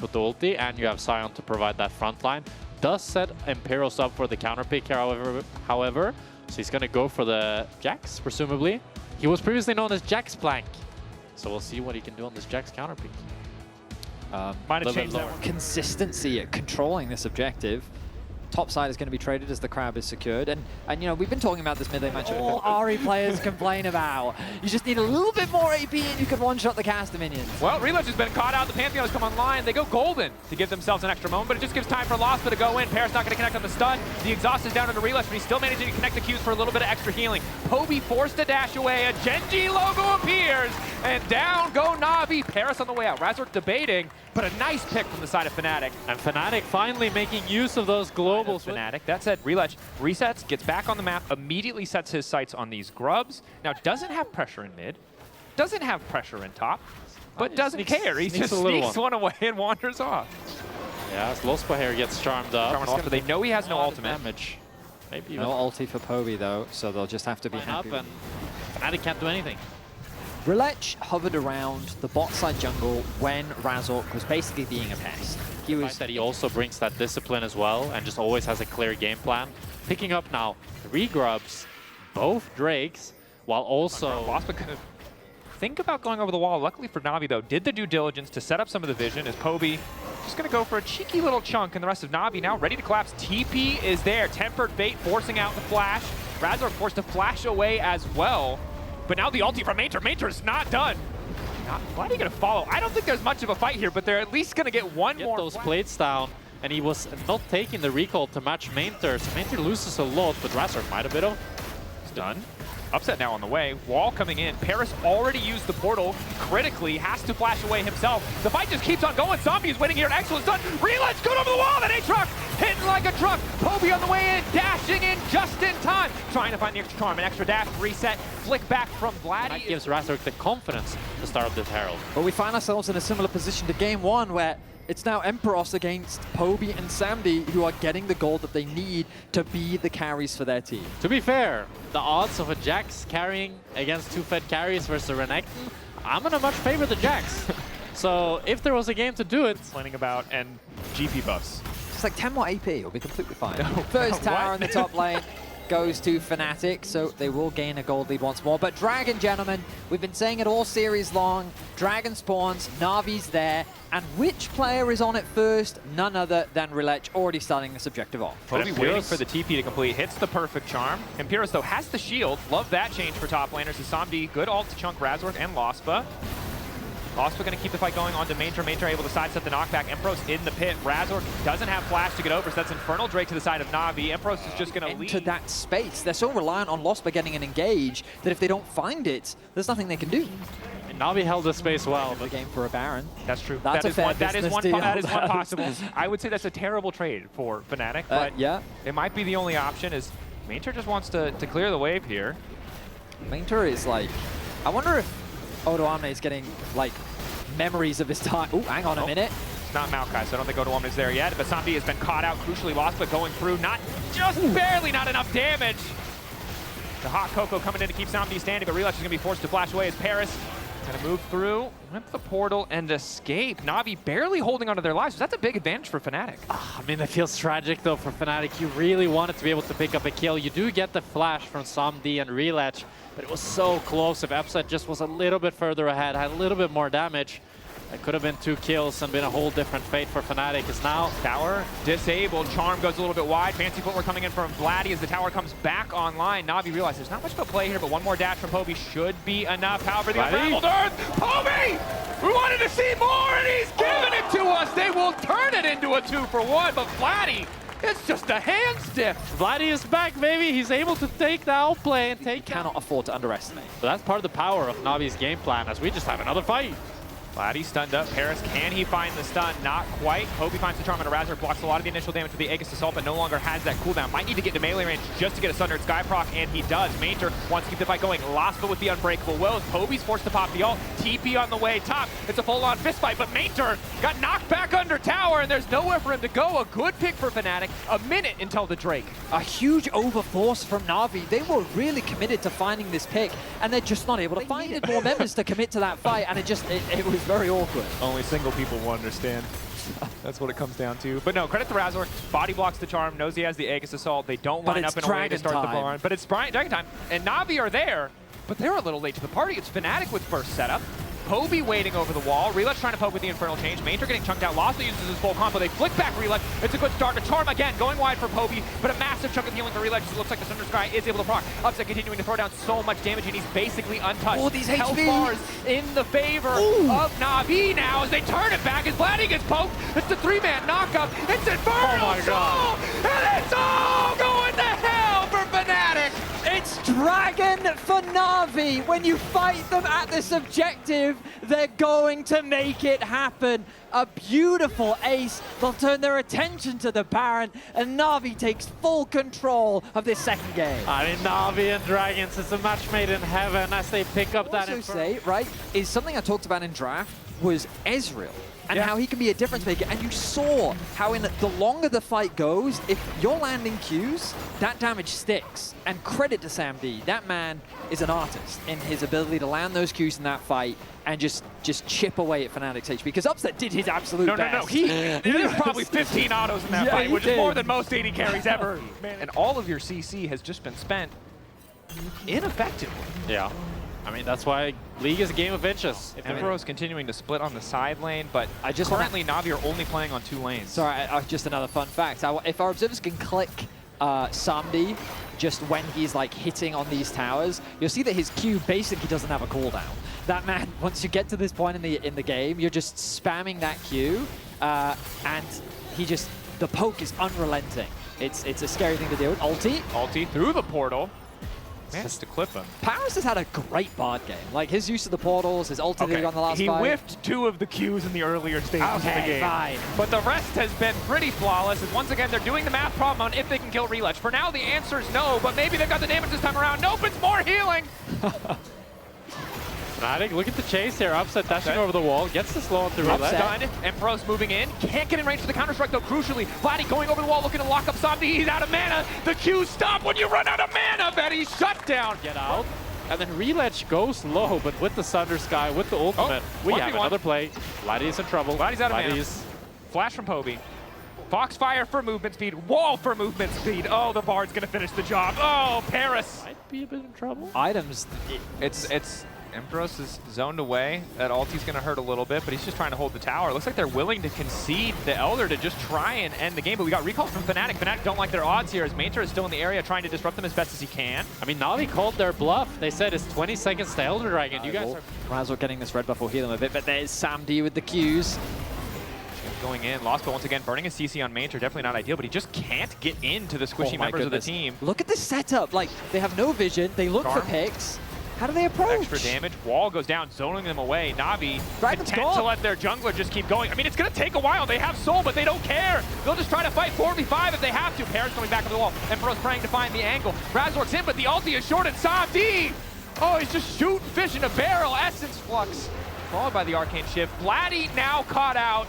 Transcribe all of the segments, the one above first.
with the ulti, and you have Sion to provide that front line. Does set Imperials up for the counter pick here, however. So he's going to go for the Jax, presumably. He was previously known as Jax Plank. So we'll see what he can do on this Jax counter pick. Might have changed that consistency at controlling this objective. Top side is going to be traded as the crab is secured. And you know, we've been talking about this mid-lane matchup. All Ahri players complain about. You just need a little bit more AP and you can one-shot the caster minions. Well, Reload has been caught out. The Pantheon has come online. They go golden to give themselves an extra moment, but it just gives time for Lospa to go in. Paris not going to connect on the stun. The exhaust is down into Reload, but he's still managing to connect the Qs for a little bit of extra healing. Poby forced to dash away. A Genji logo appears, and down go Navi. Paris on the way out. Razork debating, but a nice pick from the side of Fnatic. And Fnatic finally making use of those globals. Fnatic. That said, Relech resets, gets back on the map, immediately sets his sights on these grubs. Now, doesn't have pressure in mid, doesn't have pressure in top, but doesn't care. He just sneaks one away and wanders off. Yeah, as Lospa here gets charmed up. They know he has no ultimate. Damage. Maybe no ulti for Poby though, so they'll just have to be happy. And Fnatic can't do anything. Relech hovered around the bot side jungle when Razork was basically being a pest. He was that he also brings that discipline as well and just always has a clear game plan. Picking up now 3 grubs, both Drakes, while also... Lospa could think about going over the wall. Luckily for Navi though, did the due diligence to set up some of the vision as Poby just gonna go for a cheeky little chunk, and the rest of Navi now ready to collapse. TP is there, tempered fate forcing out the flash. Razork forced to flash away as well. But now the ulti from Maynter. Maynter's not done. Why are you going to follow? I don't think there's much of a fight here, but they're at least going to get one more. Those plates down, and he was not taking the recall to match Maynter. So Maynter loses a lot, but Razork might have been done. It's done. Upset now on the way. Wall coming in. Paris already used the portal. Critically, has to flash away himself. The fight just keeps on going. Zombie is waiting here. Excellent stun. Relech good over the wall. That A-Truck hitting like a truck. Poby on the way in, dashing in just in time. Trying to find the extra charm. An extra dash, reset, flick back from Vladdy. That gives Razork the confidence to start this Herald. But we find ourselves in a similar position to game 1 where it's now Emperos against Poby and Samdi who are getting the gold that they need to be the carries for their team. To be fair, the odds of a Jax carrying against 2 Fed carries versus a Renekton, I'm gonna much favor the Jax. So if there was a game to do it... Complaining about and GP buffs. It's like 10 more AP, it'll be completely fine. No. First tower in the top lane goes to Fnatic, so they will gain a gold lead once more. But Dragon, gentlemen, we've been saying it all series long. Dragon spawns, Navi's there, and which player is on it first? None other than Relech, already starting this objective off. Poby waiting for the TP to complete, hits the perfect charm. Imperius, though, has the shield. Love that change for top laners. Samdi, good ult to chunk Razork and Lospa. Lospa going to keep the fight going onto Maynter. Maynter able to sidestep the knockback. Emperos in the pit. Razork doesn't have flash to get over, so that's Infernal Drake to the side of Navi. Emperos is just going to lead. Into that space. They're so reliant on Lospa getting an engage that if they don't find it, there's nothing they can do. And Navi held the space well. But game for a Baron. That's true. That's a fair that is one deal. possible. I would say that's a terrible trade for Fnatic, but yeah, it might be the only option as Maynter just wants to clear the wave here. Maynter is like, I wonder if Odoamne is getting like memories of his time. Oh, hang on a minute. It's not Maokai, so I don't think Odoamne is there yet. But Samdi has been caught out, crucially lost, but going through, not just barely, not enough damage. The hot Coco coming in to keep Samdi standing, but Relech is going to be forced to flash away as Paris going to move through, rip the portal, and escape. Navi barely holding onto their lives. So that's a big advantage for Fnatic. I mean, it feels tragic, though, for Fnatic. You really wanted to be able to pick up a kill. You do get the flash from Samdi and Relech, but it was so close. If Epset just was a little bit further ahead, had a little bit more damage, it could have been 2 kills and been a whole different fate for Fnatic. Is now tower disabled. Charm goes a little bit wide. Fancy footwork coming in from Vladdy as the tower comes back online. Navi realizes there's not much of a play here, but one more dash from Poby should be enough. However, the unraveled earth, Poby! We wanted to see more, and he's giving it to us. They will turn it into a 2-for-1, but Vladdy, it's just a hand stiff. Vladdy is back, baby. He's able to take the outplay and take. Cannot afford to underestimate. So that's part of the power of Navi's game plan, as we just have another fight. Vladdy stunned up. Paris, can he find the stun? Not quite. Poby finds the charm, and Razork blocks a lot of the initial damage with the Aegis Assault, but no longer has that cooldown. Might need to get to melee range just to get a Sundered Sky proc, and he does. Maynter wants to keep the fight going. Lospa with the Unbreakable Wills. Poby's forced to pop the ult. TP on the way top. It's a full-on fist fight, but Maynter got knocked back under tower, and there's nowhere for him to go. A good pick for Fnatic. A minute until the Drake. A huge overforce from Navi. They were really committed to finding this pick, and they're just not able to find more members to commit to that fight, and it was very awkward. Only single people will understand. That's what it comes down to. But no, credit to Razor. Body blocks the charm, knows he has the Aegis Assault. They don't line up in a way to start the barn. But it's Dragon time. And Navi are there, but they're a little late to the party. It's Fnatic with first setup. Poby waiting over the wall. Relet's trying to poke with the Infernal Change. Mayntor getting chunked out. Losta uses his full combo. They flick back Relet. It's a good start. A charm again, going wide for Poby, but a massive chunk of healing for Relet. It looks like the Thunder Sky is able to proc. Upset continuing to throw down so much damage, and he's basically untouched. Oh, these health HP bars in the favor of Navi now as they turn it back as Vladdy gets poked. It's the 3-man knockup. It's Infernal Oh my God. and it's all going to hell for Fnatic. It's Dragon for Navi. When you fight them at this objective, they're going to make it happen. A beautiful ace. They'll turn their attention to the Baron, and Navi takes full control of this second game. I mean, Navi and Dragons is a match made in heaven as they pick up that. Also say, right, is something I talked about in draft was Ezreal. And how he can be a difference maker. And you saw how in the longer the fight goes, if you're landing Qs, that damage sticks. And credit to Sam D. That man is an artist in his ability to land those Qs in that fight and just chip away at Fnatic's HP. Because Upset did his absolute best. No. He did probably 15 autos in that fight, which is more than most AD carries ever. And all of your CC has just been spent ineffectively. Yeah. I mean, that's why League is a game of inches. Empero's continuing to split on the side lane, but I just currently Navi are only playing on 2 lanes. Sorry, just another fun fact. If our observers can click Samdi just when he's like hitting on these towers, you'll see that his Q basically doesn't have a cooldown. That man, once you get to this point in the game, you're just spamming that Q, and the poke is unrelenting. It's a scary thing to deal with. Ulti through the portal. Managed to clip him. Paris has had a great bard game. Like his use of the portals, his ulti on the last fight. He whiffed 2 of the Qs in the earlier stages of the game. Fine. But the rest has been pretty flawless. And once again, they're doing the math problem on if they can kill Reletch. For now, the answer is no, but maybe they've got the damage this time around. Nope, it's more healing. Fnatic, look at the chase here. Upset dashing over the wall, gets the slow on through Relet. Done. Emperos moving in. Can't get in range for the counter-strike, though, crucially. Vladdy going over the wall, looking to lock up Somni. He's out of mana. The Qs stop when you run out of mana, but he's shut down. Get out. And then Reletch goes low, but with the Thunder Sky, with the ultimate, we have another play. Vladdy is in trouble. Vladdy's out of mana. Flash from Poby. Foxfire for movement speed. Wall for movement speed. Oh, the Bard's going to finish the job. Oh, Paris. Might be a bit in trouble. Items. It's Emperos is zoned away. That ulti's going to hurt a little bit, but he's just trying to hold the tower. It looks like they're willing to concede the Elder to just try and end the game, but we got recalls from Fnatic. Fnatic don't like their odds here as Mayntor is still in the area trying to disrupt them as best as he can. I mean, Navi called their bluff. They said it's 20 seconds to Elder Dragon. You guys are... Might as well getting this red buff will heal him a bit, but there's Sam D with the Qs. Going in, Lost, but once again, burning a CC on Mayntor, definitely not ideal, but he just can't get into the squishy members of the team. Look at this setup. Like, they have no vision. They look for picks. How do they approach? Extra damage. Wall goes down, zoning them away. Navi content to let their jungler just keep going. I mean, it's going to take a while. They have soul, but they don't care. They'll just try to fight 4v5 if they have to. Paris coming back over the wall. Empero's praying to find the angle. Razork's in, but the ulti is short, and Samdi! Oh, he's just shooting fish in a barrel. Essence Flux, followed by the Arcane Shift. Vladdy now caught out.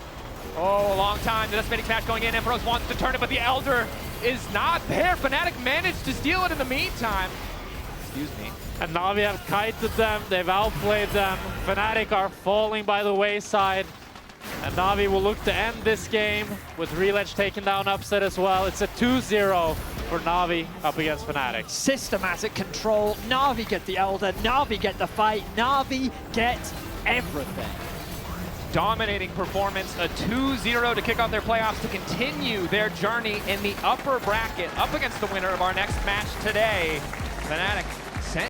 Oh, a long time. The Decimating Smash going in. Emperos wants to turn it, but the Elder is not there. Fnatic managed to steal it in the meantime. Excuse me. And Navi have kited them, they've outplayed them. Fnatic are falling by the wayside. And Navi will look to end this game with Reletch taking down Upset as well. It's a 2-0 for Navi up against Fnatic. Systematic control. Navi get the Elder. Navi get the fight. Navi get everything. Dominating performance, a 2-0 to kick off their playoffs to continue their journey in the upper bracket up against the winner of our next match today. Fnatic